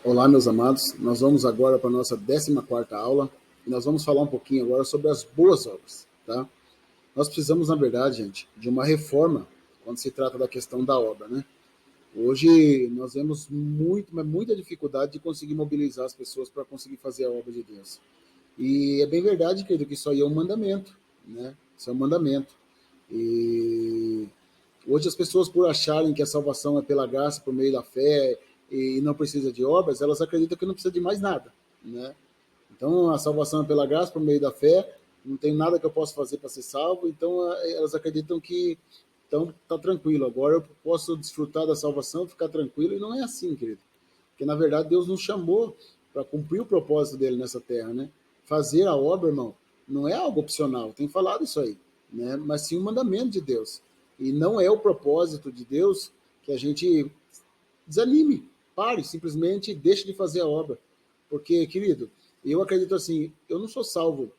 Olá, meus amados. Nós vamos agora para a nossa 14ª aula e nós vamos falar um pouquinho agora sobre as boas obras, tá? Nós precisamos, na verdade, gente, de uma reforma quando se trata da questão da obra, né? Hoje nós vemos muita dificuldade de conseguir mobilizar as pessoas para conseguir fazer a obra de Deus. E é bem verdade, querido, que isso aí é um mandamento, né? Isso é um mandamento. E hoje as pessoas, por acharem que a salvação é pela graça, por meio da fé, e não precisa de obras, elas acreditam que não precisa de mais nada, né? Então a salvação é pela graça, por meio da fé, não tem nada que eu possa fazer para ser salvo, então elas acreditam que então tá tranquilo, agora eu posso desfrutar da salvação, ficar tranquilo, e não é assim, querido. Porque na verdade Deus nos chamou para cumprir o propósito dele nessa terra, né? Fazer a obra, irmão, não é algo opcional, tem falado isso aí, né? Mas sim um mandamento de Deus. E não é o propósito de Deus que a gente desanime, pare, simplesmente deixe de fazer a obra. Porque, querido, eu acredito assim, eu não sou salvo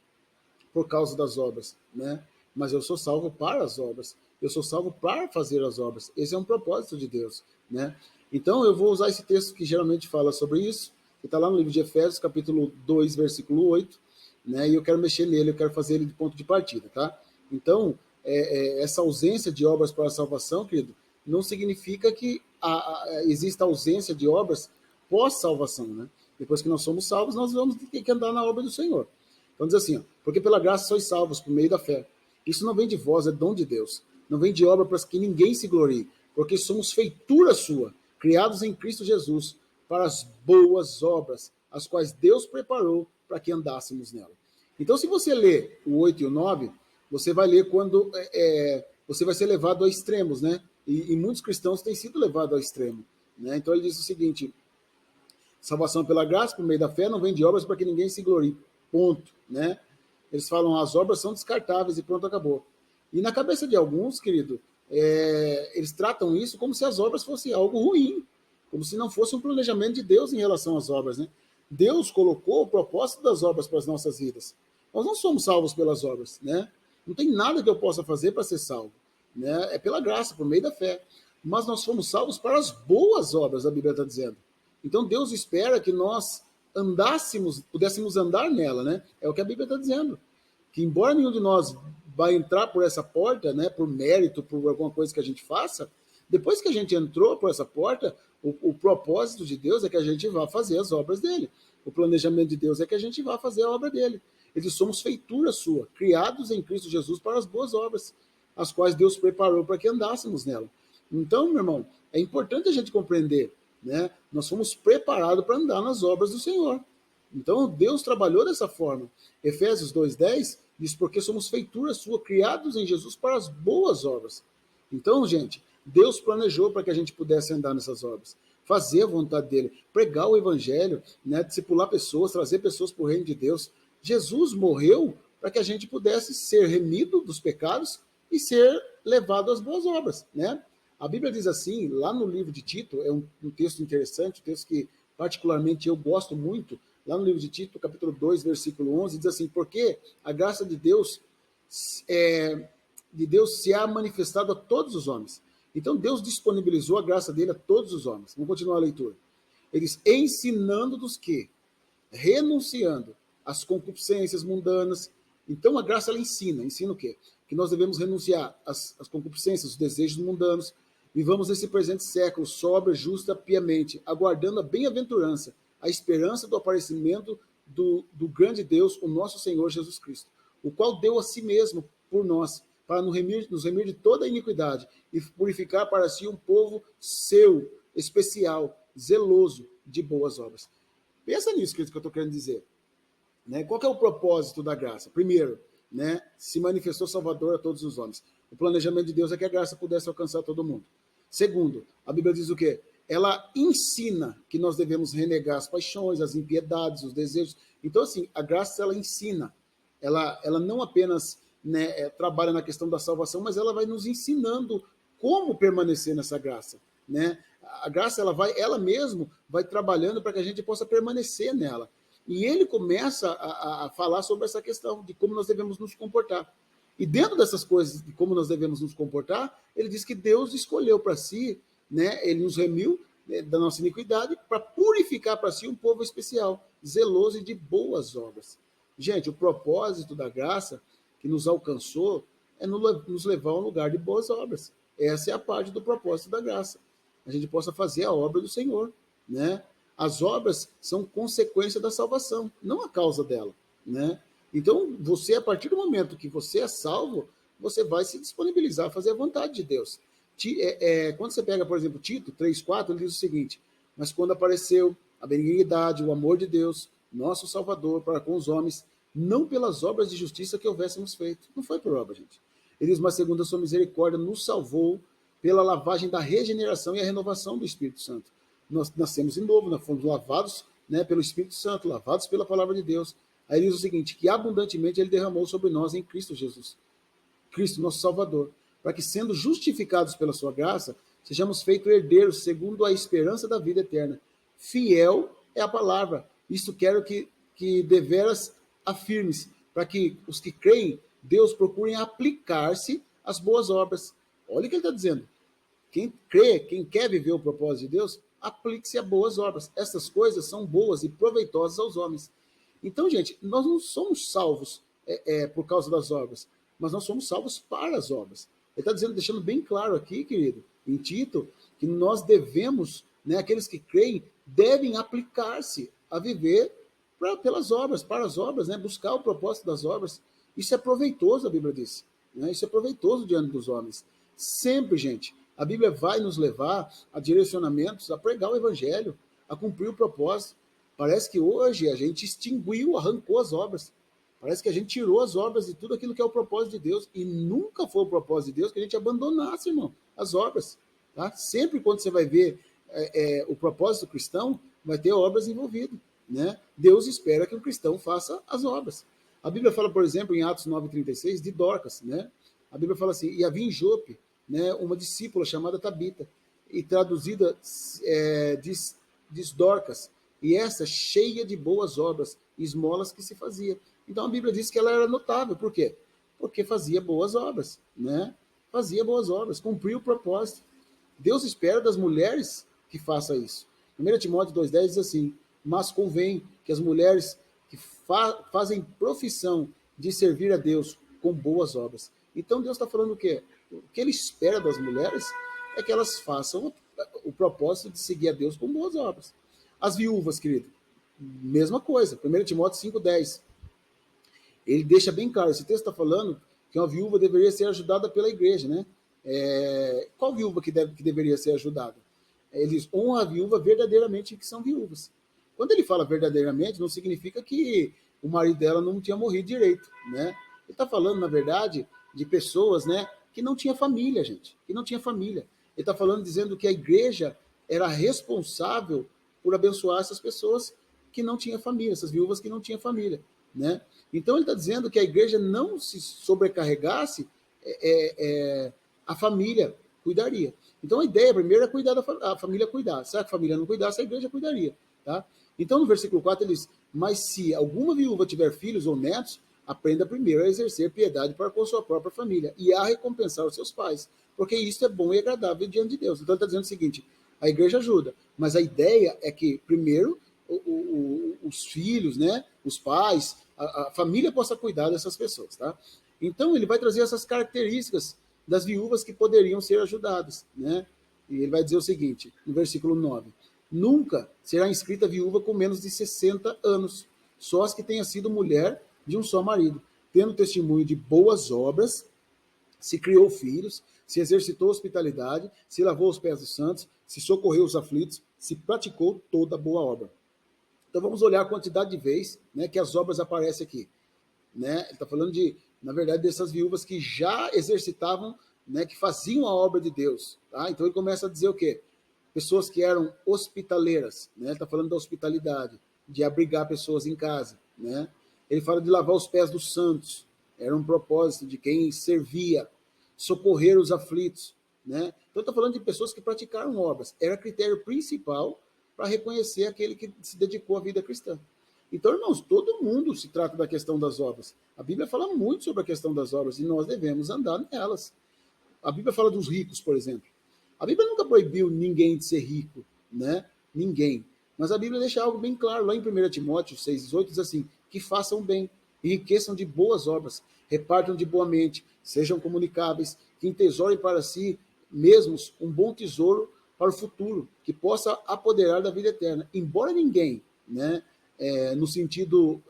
por causa das obras, né? Mas eu sou salvo para as obras. Eu sou salvo para fazer as obras. Esse é um propósito de Deus, né? Então eu vou usar esse texto que geralmente fala sobre isso, que está lá no livro de Efésios, capítulo 2, versículo 8, né? E eu quero mexer nele, eu quero fazer ele de ponto de partida, tá? Então, essa ausência de obras para a salvação, querido, não significa que exista ausência de obras pós-salvação, né? Depois que nós somos salvos, nós vamos ter que andar na obra do Senhor. Então diz assim, ó, porque pela graça sois salvos por meio da fé. Isso não vem de vós, é dom de Deus. Não vem de obra para que ninguém se glorie, porque somos feitura sua, criados em Cristo Jesus, para as boas obras, as quais Deus preparou para que andássemos nela. Então, se você lê o 8 e o 9, você vai ler quando você vai ser levado a extremos, né? E muitos cristãos têm sido levados ao extremo. Né? Então ele diz o seguinte: salvação pela graça, por meio da fé, não vem de obras para que ninguém se glorie. Ponto. Né? Eles falam, as obras são descartáveis e pronto, acabou. E na cabeça de alguns, querido, eles tratam isso como se as obras fossem algo ruim, como se não fosse um planejamento de Deus em relação às obras. Né? Deus colocou o propósito das obras para as nossas vidas. Nós não somos salvos pelas obras. Né? Não tem nada que eu possa fazer para ser salvo. Né? É pela graça, por meio da fé. Mas nós fomos salvos para as boas obras, a Bíblia está dizendo. Então Deus espera que nós andássemos, pudéssemos andar nela, né? É o que a Bíblia está dizendo. Que embora nenhum de nós vai entrar por essa porta, né, por mérito, por alguma coisa que a gente faça, depois que a gente entrou por essa porta, o propósito de Deus é que a gente vá fazer as obras dele. O planejamento de Deus é que a gente vá fazer a obra dele. Eles somos feitura sua, criados em Cristo Jesus para as boas obras, as quais Deus preparou para que andássemos nela. Então, meu irmão, é importante a gente compreender, né? Nós fomos preparados para andar nas obras do Senhor. Então, Deus trabalhou dessa forma. Efésios 2:10 diz, porque somos feitura sua, criados em Jesus para as boas obras. Então, gente, Deus planejou para que a gente pudesse andar nessas obras, fazer a vontade dele, pregar o evangelho, né, discipular pessoas, trazer pessoas para o reino de Deus. Jesus morreu para que a gente pudesse ser remido dos pecados e ser levado às boas obras, né? A Bíblia diz assim, lá no livro de Tito, é um texto interessante, um texto que particularmente eu gosto muito, lá no livro de Tito, capítulo 2, versículo 11, diz assim, porque a graça de Deus se há manifestado a todos os homens. Então Deus disponibilizou a graça dele a todos os homens. Vamos continuar a leitura. Eles ensinando-nos que, renunciando às concupiscências mundanas. Então a graça ela ensina o quê? Que nós devemos renunciar às concupiscências, os desejos mundanos, vivamos nesse presente século sóbria, justa, piamente, aguardando a bem-aventurança, a esperança do aparecimento do grande Deus, o nosso Senhor Jesus Cristo, o qual deu a si mesmo por nós, para nos remir de toda a iniquidade e purificar para si um povo seu, especial, zeloso de boas obras. Pensa nisso que eu estou querendo dizer. Né? Qual que é o propósito da graça? Primeiro, né, se manifestou Salvador a todos os homens. O planejamento de Deus é que a graça pudesse alcançar todo mundo. Segundo, a Bíblia diz o quê? Ela ensina que nós devemos renegar as paixões, as impiedades, os desejos. Então, assim, a graça, ela ensina. Ela não apenas, né, trabalha na questão da salvação, mas ela vai nos ensinando como permanecer nessa graça. Né? A graça, ela mesmo vai trabalhando para que a gente possa permanecer nela. E ele começa a falar sobre essa questão de como nós devemos nos comportar. E dentro dessas coisas de como nós devemos nos comportar, ele diz que Deus escolheu para si, né, ele nos remiu da nossa iniquidade, para purificar para si um povo especial, zeloso e de boas obras. Gente, o propósito da graça que nos alcançou é nos levar a um lugar de boas obras. Essa é a parte do propósito da graça. A gente possa fazer a obra do Senhor, né? As obras são consequência da salvação, não a causa dela, né? Então, você, a partir do momento que você é salvo, você vai se disponibilizar a fazer a vontade de Deus. Quando você pega, por exemplo, Tito 3,4, ele diz o seguinte: mas quando apareceu a benignidade, o amor de Deus, nosso Salvador, para com os homens, não pelas obras de justiça que houvéssemos feito. Não foi por obra, gente. Ele diz, mas segundo a sua misericórdia, nos salvou pela lavagem da regeneração e a renovação do Espírito Santo. Nós nascemos de novo, nós fomos lavados, né, pelo Espírito Santo, lavados pela palavra de Deus. Aí ele diz o seguinte, que abundantemente ele derramou sobre nós em Cristo Jesus. Cristo, nosso Salvador, para que, sendo justificados pela sua graça, sejamos feitos herdeiros segundo a esperança da vida eterna. Fiel é a palavra. Isto quero que deveras afirmes, para que os que creem, Deus procurem aplicar-se às boas obras. Olha o que ele está dizendo. Quem crê, quem quer viver o propósito de Deus, aplique-se a boas obras. Essas coisas são boas e proveitosas aos homens. Então, gente, nós não somos salvos por causa das obras, mas nós somos salvos para as obras. Ele está dizendo, deixando bem claro aqui, querido, em Tito, que nós devemos, né, aqueles que creem, devem aplicar-se a viver pelas obras, para as obras, né, buscar o propósito das obras. Isso é proveitoso, a Bíblia diz. Né, isso é proveitoso diante dos homens. Sempre, gente, a Bíblia vai nos levar a direcionamentos, a pregar o Evangelho, a cumprir o propósito. Parece que hoje a gente extinguiu, arrancou as obras. Parece que a gente tirou as obras de tudo aquilo que é o propósito de Deus. E nunca foi o propósito de Deus que a gente abandonasse, irmão, as obras. Tá? Sempre quando você vai ver o propósito cristão, vai ter obras envolvidas. Né? Deus espera que o cristão faça as obras. A Bíblia fala, por exemplo, em Atos 9,36, de Dorcas. Né? A Bíblia fala assim, e havia em Jope, né, uma discípula chamada Tabita, e traduzida diz Dorcas, e essa cheia de boas obras, esmolas que se fazia. Então a Bíblia diz que ela era notável. Por quê? Porque fazia boas obras, né? Fazia boas obras, cumpriu o propósito. Deus espera das mulheres que façam isso. 1 Timóteo 2,10 diz assim, mas convém que as mulheres que fazem profissão de servir a Deus com boas obras. Então Deus está falando o quê? O que ele espera das mulheres é que elas façam o propósito de seguir a Deus com boas obras. As viúvas, querido, mesma coisa. 1 Timóteo 5,10. Ele deixa bem claro, esse texto está falando que uma viúva deveria ser ajudada pela igreja, né? Qual viúva que deveria ser ajudada? Ele diz, honra a viúva verdadeiramente que são viúvas. Quando ele fala verdadeiramente, não significa que o marido dela não tinha morrido direito, né? Ele está falando, na verdade, de pessoas, né, que não tinha família, gente, que não tinha família. Ele está falando, dizendo que a igreja era responsável por abençoar essas pessoas que não tinham família, essas viúvas que não tinham família, né? Então ele está dizendo que a igreja não se sobrecarregasse, a família cuidaria. Então a ideia primeiro é cuidar a família cuidar. Se a família não cuidasse, a igreja cuidaria, tá? Então no versículo 4 ele diz, mas se alguma viúva tiver filhos ou netos, aprenda primeiro a exercer piedade para com sua própria família e a recompensar os seus pais, porque isso é bom e agradável diante de Deus. Então ele está dizendo o seguinte, a igreja ajuda, mas a ideia é que primeiro os filhos, né, os pais, a família possa cuidar dessas pessoas, tá? Então ele vai trazer essas características das viúvas que poderiam ser ajudadas, né? E ele vai dizer o seguinte, no versículo 9, nunca será inscrita viúva com menos de 60 anos, só as que tenha sido mulher de um só marido, tendo testemunho de boas obras, se criou filhos, se exercitou hospitalidade, se lavou os pés dos santos, se socorreu os aflitos, se praticou toda boa obra. Então vamos olhar a quantidade de vezes, né, que as obras aparecem aqui. Né? Ele está falando na verdade, dessas viúvas que já exercitavam, né, que faziam a obra de Deus. Tá? Então ele começa a dizer o quê? Pessoas que eram hospitaleiras, né? Ele está falando da hospitalidade, de abrigar pessoas em casa. Né? Ele fala de lavar os pés dos santos, era um propósito de quem servia, socorrer os aflitos. Né? Então está falando de pessoas que praticaram obras, era critério principal para reconhecer aquele que se dedicou à vida cristã. Então, irmãos, todo mundo se trata da questão das obras. A Bíblia fala muito sobre a questão das obras e nós devemos andar nelas. A Bíblia fala dos ricos, por exemplo. A Bíblia nunca proibiu ninguém de ser rico, né? Ninguém. Mas a Bíblia deixa algo bem claro, lá em 1 Timóteo 6,18, diz assim, que façam bem, enriqueçam de boas obras, repartam de boa mente, sejam comunicáveis, que entesourem para si mesmos um bom tesouro para o futuro, que possa apoderar da vida eterna. Embora ninguém, né, no sentido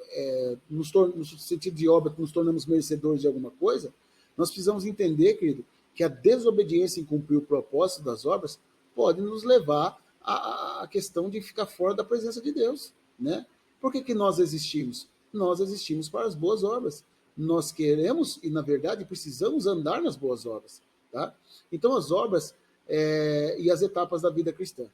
de obra, que nos tornamos merecedores de alguma coisa, nós precisamos entender, querido, que a desobediência em cumprir o propósito das obras pode nos levar à questão de ficar fora da presença de Deus, né? Por que nós existimos? Nós existimos para as boas obras. Nós queremos e, na verdade, precisamos andar nas boas obras, tá? Então, as obras e as etapas da vida cristã.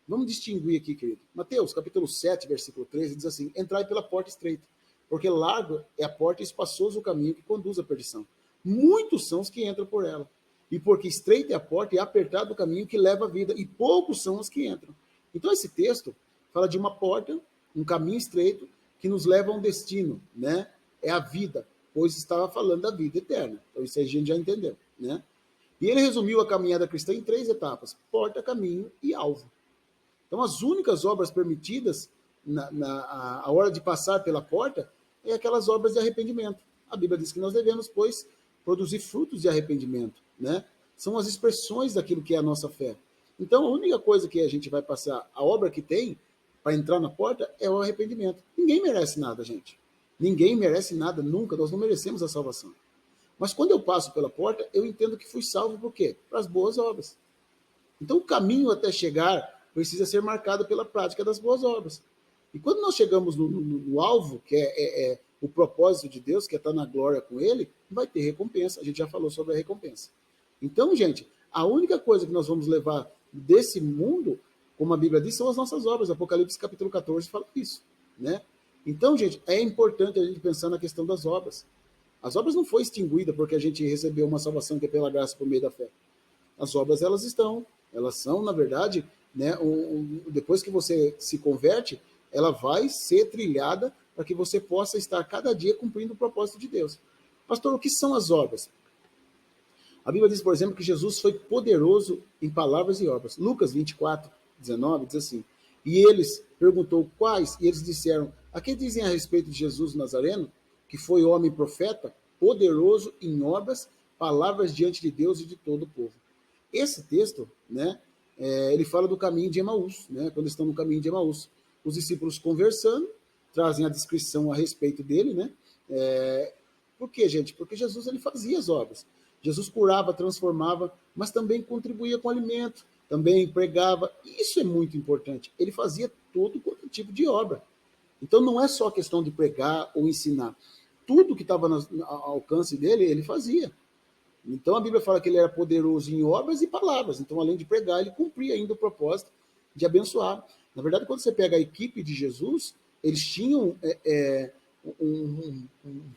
Vamos distinguir aqui, querido. Mateus, capítulo 7, versículo 13, diz assim, entrai pela porta estreita, porque largo é a porta e espaçoso o caminho que conduz à perdição. Muitos são os que entram por ela. E porque estreita é a porta e apertado o caminho que leva à vida, e poucos são os que entram. Então esse texto fala de uma porta, um caminho estreito, que nos leva a um destino, né? É a vida, pois estava falando da vida eterna. Então isso aí a gente já entendeu, né? E ele resumiu a caminhada cristã em 3 etapas, porta, caminho e alvo. Então as únicas obras permitidas a hora de passar pela porta é aquelas obras de arrependimento. A Bíblia diz que nós devemos, pois, produzir frutos de arrependimento, né? São as expressões daquilo que é a nossa fé. Então, a única coisa que a gente vai passar, a obra que tem para entrar na porta é o arrependimento. Ninguém merece nada, gente. Ninguém merece nada, nunca. Nós não merecemos a salvação. Mas quando eu passo pela porta, eu entendo que fui salvo por quê? Para as boas obras. Então, o caminho até chegar precisa ser marcado pela prática das boas obras. E quando nós chegamos no alvo, que é o propósito de Deus, que é estar na glória com Ele, vai ter recompensa. A gente já falou sobre a recompensa. Então, gente, a única coisa que nós vamos levar desse mundo, como a Bíblia diz, são as nossas obras. Apocalipse capítulo 14 fala isso, né? Então, gente, é importante a gente pensar na questão das obras. As obras não foram extinguidas porque a gente recebeu uma salvação que é pela graça por meio da fé. As obras, elas são, na verdade, né, depois que você se converte, ela vai ser trilhada para que você possa estar cada dia cumprindo o propósito de Deus. Pastor, o que são as obras? A Bíblia diz, por exemplo, que Jesus foi poderoso em palavras e obras. Lucas 24, 19 diz assim, e eles perguntou quais, e eles disseram, a que dizem a respeito de Jesus Nazareno, que foi homem profeta, poderoso em obras, palavras diante de Deus e de todo o povo. Esse texto, né, ele fala do caminho de Emaús, né, quando estão no caminho de Emaús. Os discípulos conversando, trazem a descrição a respeito dele, né? Por quê, gente? Porque Jesus ele fazia as obras. Jesus curava, transformava, mas também contribuía com alimento, também pregava. Isso é muito importante. Ele fazia todo tipo de obra. Então não é só questão de pregar ou ensinar. Tudo que estava ao alcance dele, ele fazia. Então a Bíblia fala que ele era poderoso em obras e palavras. Então, além de pregar, ele cumpria ainda o propósito de abençoar. Na verdade, quando você pega a equipe de Jesus, eles tinham um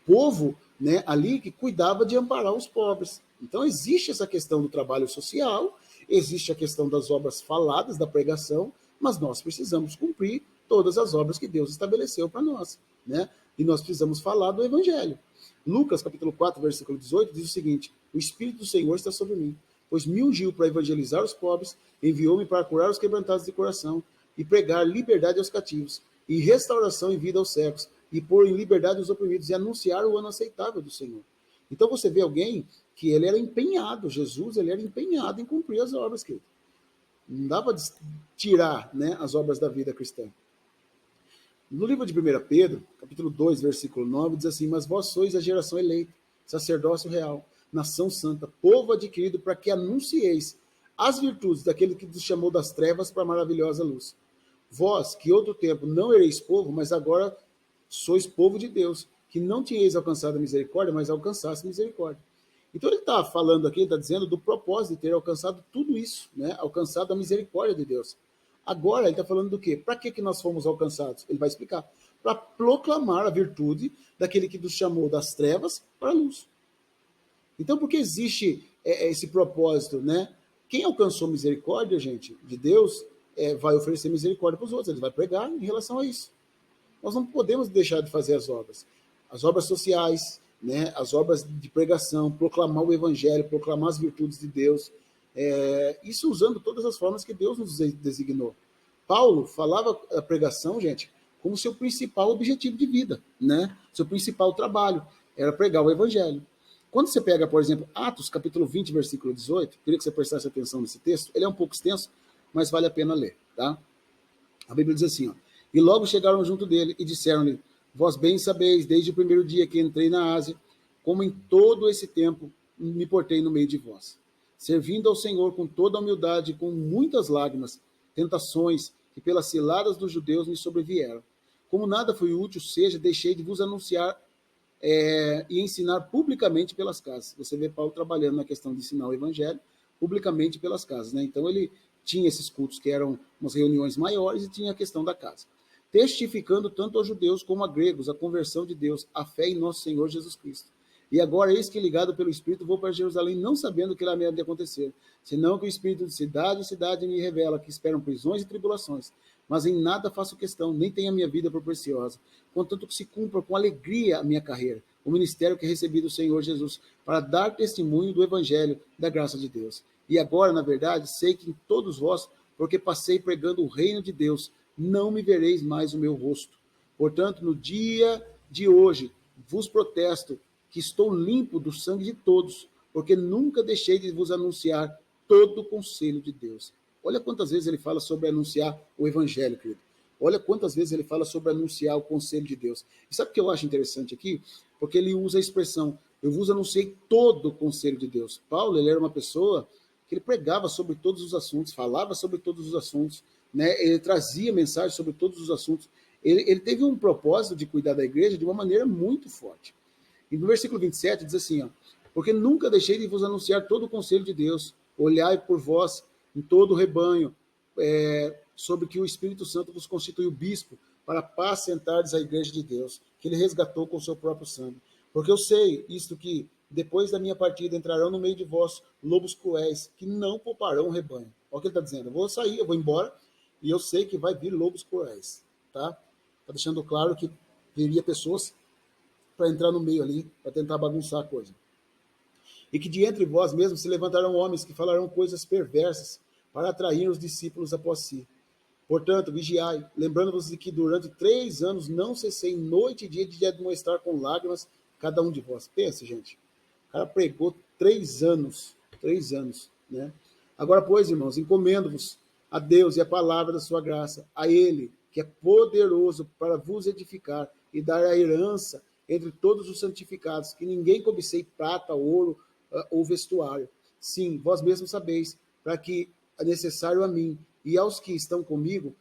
povo, né, ali que cuidava de amparar os pobres. Então existe essa questão do trabalho social, existe a questão das obras faladas, da pregação, mas nós precisamos cumprir todas as obras que Deus estabeleceu para nós, né? E nós precisamos falar do Evangelho. Lucas, capítulo 4, versículo 18, diz o seguinte, o Espírito do Senhor está sobre mim, pois me ungiu para evangelizar os pobres, enviou-me para curar os quebrantados de coração, e pregar liberdade aos cativos, e restauração e vida aos cegos, e pôr em liberdade os oprimidos, e anunciar o ano aceitável do Senhor. Então você vê alguém que ele era empenhado, Jesus ele era empenhado em cumprir as obras, querido. Não dava de tirar, né, as obras da vida cristã. No livro de 1 Pedro, capítulo 2, versículo 9, diz assim, mas vós sois a geração eleita, sacerdócio real, nação santa, povo adquirido para que anuncieis as virtudes daquele que nos chamou das trevas para a maravilhosa luz. Vós, que outro tempo não ereis povo, mas agora sois povo de Deus, que não tinhais alcançado a misericórdia, mas alcançaste misericórdia. Então ele está falando aqui, ele está dizendo do propósito de ter alcançado tudo isso, né? Alcançado a misericórdia de Deus. Agora ele está falando do quê? Para que nós fomos alcançados? Ele vai explicar. Para proclamar a virtude daquele que nos chamou das trevas para a luz. Então, por que existe esse propósito, né? Quem alcançou misericórdia, gente, de Deus, vai oferecer misericórdia para os outros, ele vai pregar em relação a isso. Nós não podemos deixar de fazer as obras sociais, né? As obras de pregação, proclamar o evangelho, proclamar as virtudes de Deus, isso usando todas as formas que Deus nos designou. Paulo falava a pregação, gente, como seu principal objetivo de vida, né? Seu principal trabalho era pregar o evangelho. Quando você pega, por exemplo, Atos, capítulo 20, versículo 18, queria que você prestasse atenção nesse texto, ele é um pouco extenso, mas vale a pena ler, tá? A Bíblia diz assim, ó, e logo chegaram junto dele e disseram-lhe, vós bem sabeis, desde o primeiro dia que entrei na Ásia, como em todo esse tempo me portei no meio de vós, servindo ao Senhor com toda a humildade, com muitas lágrimas, tentações que pelas ciladas dos judeus me sobrevieram. Como nada foi útil, seja, deixei de vos anunciar e ensinar publicamente pelas casas. Você vê Paulo trabalhando na questão de ensinar o evangelho publicamente pelas casas, né? Então ele tinha esses cultos que eram umas reuniões maiores e tinha a questão da casa. Testificando tanto aos judeus como a gregos a conversão de Deus, a fé em nosso Senhor Jesus Cristo. E agora, eis que ligado pelo Espírito, vou para Jerusalém, não sabendo o que lá me há de acontecer, senão que o Espírito de cidade em cidade me revela que esperam prisões e tribulações, mas em nada faço questão, nem tenho a minha vida por preciosa, contanto que se cumpra com alegria a minha carreira, o ministério que recebi do Senhor Jesus, para dar testemunho do Evangelho, da graça de Deus. E agora, na verdade, sei que em todos vós, porque passei pregando o reino de Deus, não me vereis mais o meu rosto. Portanto, no dia de hoje, vos protesto que estou limpo do sangue de todos, porque nunca deixei de vos anunciar todo o conselho de Deus. Olha quantas vezes ele fala sobre anunciar o evangelho, querido. Olha quantas vezes ele fala sobre anunciar o conselho de Deus. E sabe o que eu acho interessante aqui? Porque ele usa a expressão, eu vos anunciei todo o conselho de Deus. Paulo, ele era uma pessoa que ele pregava sobre todos os assuntos, falava sobre todos os assuntos, né? Ele trazia mensagens sobre todos os assuntos. Ele teve um propósito de cuidar da igreja de uma maneira muito forte. E no versículo 27 diz assim, ó, porque nunca deixei de vos anunciar todo o conselho de Deus, olhai por vós em todo o rebanho, sobre que o Espírito Santo vos constituiu bispo, para apacentardes a igreja de Deus, que ele resgatou com o seu próprio sangue. Porque eu sei isto que, depois da minha partida, entrarão no meio de vós lobos cruéis, que não pouparão o rebanho. Olha o que ele está dizendo, eu vou sair, eu vou embora, e eu sei que vai vir lobos cruéis. Tá? Está deixando claro que viria pessoas para entrar no meio ali, para tentar bagunçar a coisa. E que de entre vós mesmos se levantarão homens que falarão coisas perversas para atrair os discípulos após si. Portanto, vigiai, lembrando-vos de que durante 3 anos não cessei noite e dia de admoestar com lágrimas cada um de vós. Pense, gente, o cara pregou 3 anos, né? Agora, pois, irmãos, encomendo-vos a Deus e a palavra da sua graça, a Ele, que é poderoso para vos edificar e dar a herança entre todos os santificados, que ninguém cobicei prata, ouro ou vestuário. Sim, vós mesmos sabeis, para que é necessário a mim e aos que estão comigo,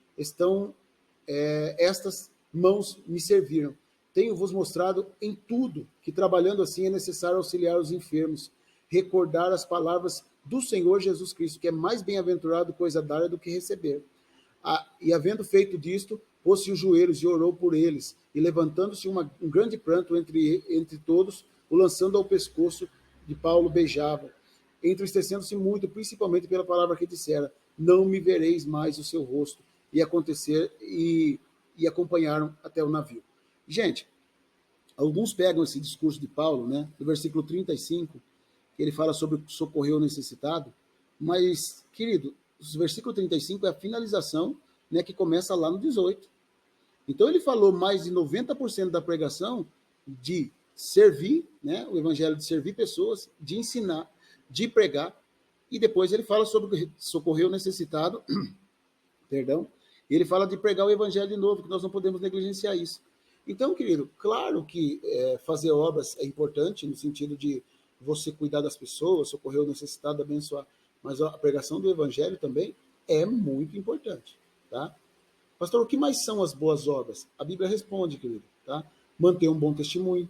estas mãos me serviram. Tenho-vos mostrado em tudo que, trabalhando assim, é necessário auxiliar os enfermos, recordar as palavras do Senhor Jesus Cristo, que é mais bem-aventurado coisa dar do que receber. E havendo feito disto, pôs-se os joelhos e orou por eles, e levantando-se um grande pranto entre todos, o lançando ao pescoço de Paulo beijava, entristecendo-se muito, principalmente pela palavra que dissera, não me vereis mais o seu rosto, e acompanharam até o navio. Gente, alguns pegam esse discurso de Paulo, né, do versículo 35, que ele fala sobre socorrer o necessitado, mas, querido, o versículo 35 é a finalização, né, que começa lá no 18. Então ele falou mais de 90% da pregação de servir, né, o evangelho de servir pessoas, de ensinar, de pregar, e depois ele fala sobre socorrer o necessitado, perdão, e ele fala de pregar o evangelho de novo, que nós não podemos negligenciar isso. Então, querido, claro que fazer obras é importante, no sentido de você cuidar das pessoas, socorrer o necessitado, abençoar, mas a pregação do evangelho também é muito importante, tá? Pastor, o que mais são as boas obras? A Bíblia responde, querido, tá? Manter um bom testemunho.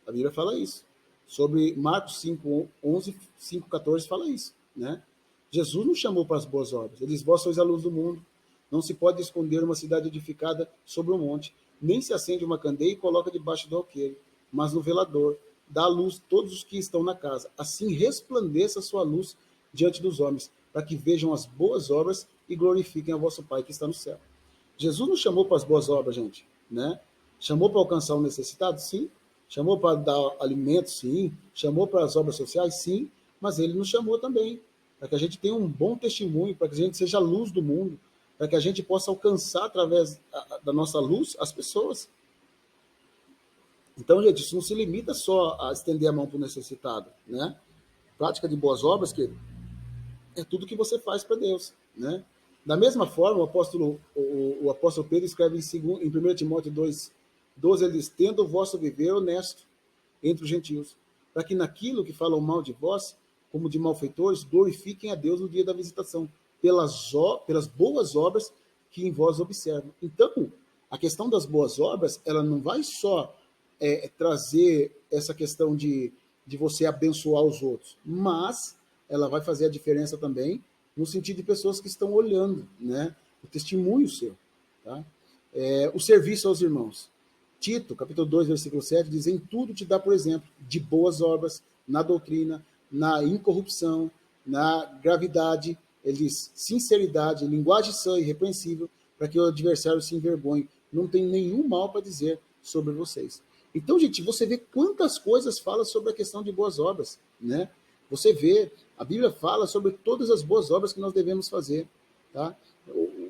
A Bíblia fala isso. Sobre Marcos 5, 11, 5, 14 fala isso, né? Jesus nos chamou para as boas obras. Ele diz, vós sois a luz do mundo. Não se pode esconder uma cidade edificada sobre um monte. Nem se acende uma candeia e coloca debaixo do alqueire, mas no velador. Dá a luz a todos os que estão na casa. Assim resplandeça a sua luz diante dos homens, para que vejam as boas obras e glorifiquem a vosso Pai que está no céu. Jesus nos chamou para as boas obras, gente, né? Chamou para alcançar o necessitado? Sim. Chamou para dar alimento? Sim. Chamou para as obras sociais? Sim. Mas ele nos chamou também para que a gente tenha um bom testemunho, para que a gente seja a luz do mundo, para que a gente possa alcançar, através da nossa luz, as pessoas. Então, gente, isso não se limita só a estender a mão para o necessitado, né? Prática de boas obras, que é tudo que você faz para Deus, né? Da mesma forma, o apóstolo Pedro escreve em 1 Timóteo 2:12, ele diz: tendo o vosso viver honesto entre os gentios, para que naquilo que falam mal de vós, como de malfeitores, glorifiquem a Deus no dia da visitação, pelas boas obras que em vós observam. Então, a questão das boas obras, ela não vai só trazer essa questão de você abençoar os outros, mas ela vai fazer a diferença também no sentido de pessoas que estão olhando, né? O testemunho seu, tá? O serviço aos irmãos. Tito, capítulo 2, versículo 7, diz: em tudo te dá, por exemplo, de boas obras, na doutrina, na incorrupção, na gravidade, ele diz, sinceridade, linguagem sã e irrepreensível, para que o adversário se envergonhe. Não tem nenhum mal para dizer sobre vocês. Então, gente, você vê quantas coisas fala sobre a questão de boas obras, né? Você vê, a Bíblia fala sobre todas as boas obras que nós devemos fazer, tá?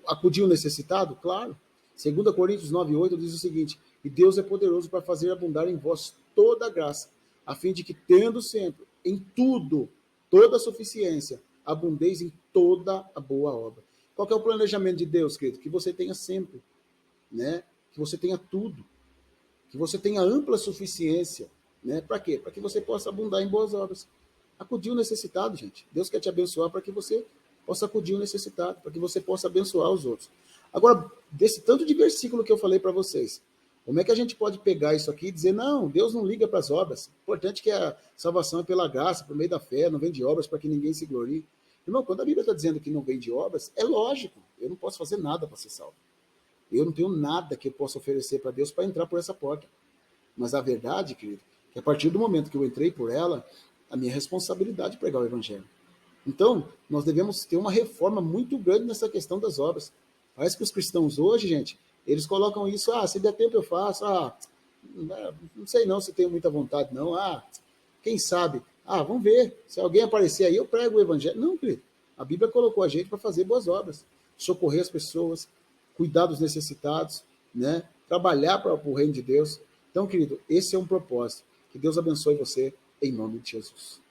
Acudir o necessitado? Claro. 2 Coríntios 9:8 diz o seguinte: e Deus é poderoso para fazer abundar em vós toda a graça, a fim de que, tendo sempre, em tudo, toda a suficiência, abundeis em toda a boa obra. Qual que é o planejamento de Deus, querido? Que você tenha sempre, né? Que você tenha tudo, que você tenha ampla suficiência, né? Para quê? Para que você possa abundar em boas obras. Acudir o necessitado, gente. Deus quer te abençoar para que você possa acudir o necessitado, para que você possa abençoar os outros. Agora, desse tanto de versículo que eu falei para vocês, como é que a gente pode pegar isso aqui e dizer: não, Deus não liga para as obras. O importante é que a salvação é pela graça, por meio da fé, não vem de obras para que ninguém se glorie. Irmão, quando a Bíblia está dizendo que não vem de obras, é lógico, eu não posso fazer nada para ser salvo. Eu não tenho nada que eu possa oferecer para Deus para entrar por essa porta. Mas a verdade, querido, é que a partir do momento que eu entrei por ela, a minha responsabilidade é pregar o Evangelho. Então, nós devemos ter uma reforma muito grande nessa questão das obras. Parece que os cristãos hoje, gente, eles colocam isso: se der tempo eu faço, não sei não se tenho muita vontade não, quem sabe, vamos ver, se alguém aparecer aí eu prego o Evangelho. Não, querido, a Bíblia colocou a gente para fazer boas obras, socorrer as pessoas, cuidar dos necessitados, né? Trabalhar para o reino de Deus. Então, querido, esse é um propósito. Que Deus abençoe você, em nome de Jesus.